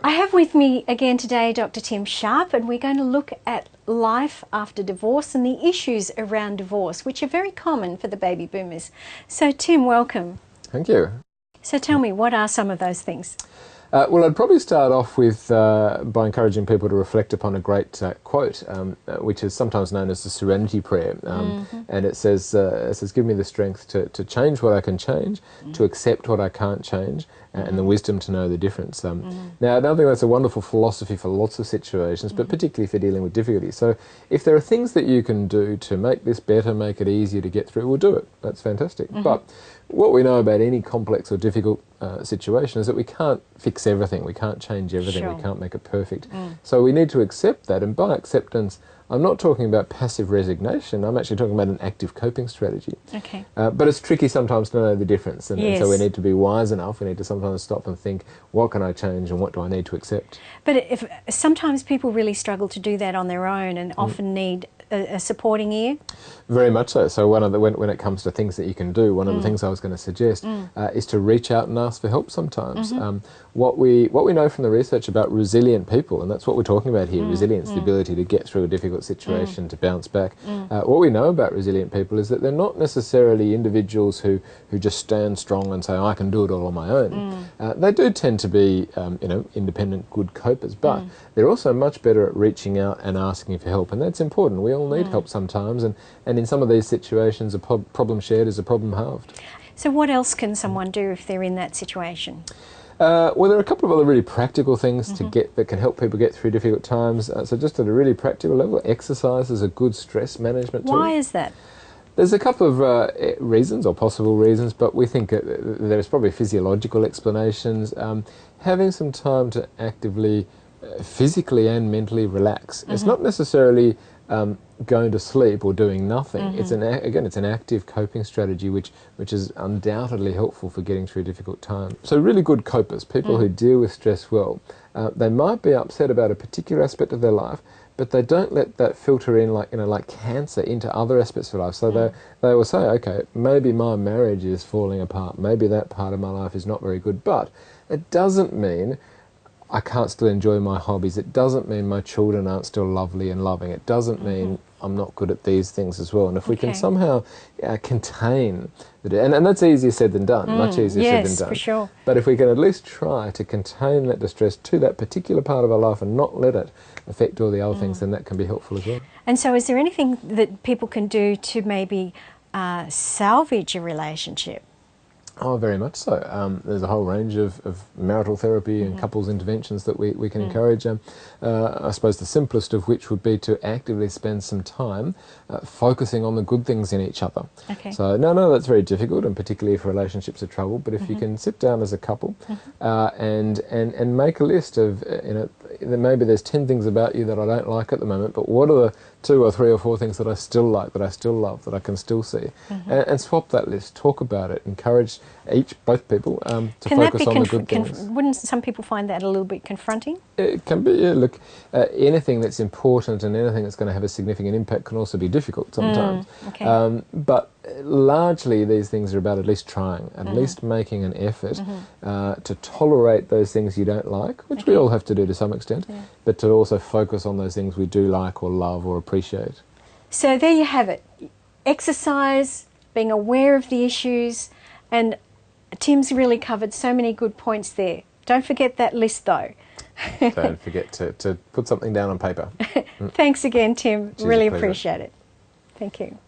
I have with me again today Dr. Tim Sharp, and we're going to look at life after divorce and the issues around divorce, which are very common for the baby boomers. So Tim, welcome. Thank you. So tell me, what are some of those things? Well, I'd probably start off with by encouraging people to reflect upon a great quote, which is sometimes known as the Serenity Prayer, and it says, "Give me the strength to change what I can change, to accept what I can't change, and the wisdom to know the difference." Now, I don't think that's a wonderful philosophy for lots of situations, but particularly for dealing with difficulty. So, if there are things that you can do to make this better, make it easier to get through, we'll do it. That's fantastic. But what we know about any complex or difficult situation is that we can't fix everything, we can't change everything, we can't make it perfect. So we need to accept that, and by acceptance, I'm not talking about passive resignation, I'm actually talking about an active coping strategy. Okay. But it's tricky sometimes to know the difference, and Yes. so we need to be wise enough, we need to sometimes stop and think, what can I change and what do I need to accept? But if sometimes people really struggle to do that on their own and often need a supporting ear. Very much so. So one of the, when it comes to things that you can do, one of the things I was going to suggest is to reach out and ask for help sometimes. What we know from the research about resilient people, and that's what we're talking about here, resilience, the ability to get through a difficult situation, to bounce back. What we know about resilient people is that they're not necessarily individuals who just stand strong and say, I can do it all on my own. They do tend to be independent, good copers, but they're also much better at reaching out and asking for help, and that's important. We all need help sometimes, and in some of these situations, a problem shared is a problem halved. So what else can someone do if they're in that situation? Well, there are a couple of other really practical things that can help people get through difficult times. So just at a really practical level, exercise is a good stress management tool. Why is that? There's a couple of reasons, or possible reasons, but we think there's probably physiological explanations. Having some time to actively, physically and mentally relax. It's not necessarily going to sleep or doing nothing. It's it's an active coping strategy which is undoubtedly helpful for getting through difficult times. So really good copers, people who deal with stress well, they might be upset about a particular aspect of their life, but they don't let that filter in like cancer into other aspects of life. So they will say, okay, maybe my marriage is falling apart, maybe that part of my life is not very good, but it doesn't mean I can't still enjoy my hobbies. It doesn't mean my children aren't still lovely and loving. It doesn't mean I'm not good at these things as well. And if we can somehow contain and that's easier said than done, much easier said than done. For sure. But if we can at least try to contain that distress to that particular part of our life and not let it affect all the other things, then that can be helpful as well. And so is there anything that people can do to maybe salvage a relationship? Oh, very much so. There's a whole range of marital therapy and couples interventions that we can encourage. I suppose the simplest of which would be to actively spend some time focusing on the good things in each other. Okay. So no, that's very difficult, and particularly if relationships are troubled. But if you can sit down as a couple and make a list of maybe there's 10 things about you that I don't like at the moment, but what are the 2 or 3 or 4 things that I still like, that I still love, that I can still see, and swap that list, talk about it, encourage both people to focus on the good things. Wouldn't some people find that a little bit confronting? It can be, yeah. Look, anything that's important and anything that's going to have a significant impact can also be difficult sometimes. But largely these things are about at least trying, at least making an effort to tolerate those things you don't like, which we all have to do to some extent, but to also focus on those things we do like or love or appreciate. So there you have it. Exercise, being aware of the issues, and Tim's really covered so many good points there. Don't forget that list though. Don't forget to put something down on paper. Thanks again, Tim. Cheers, really pleasure. appreciate it. Thank you.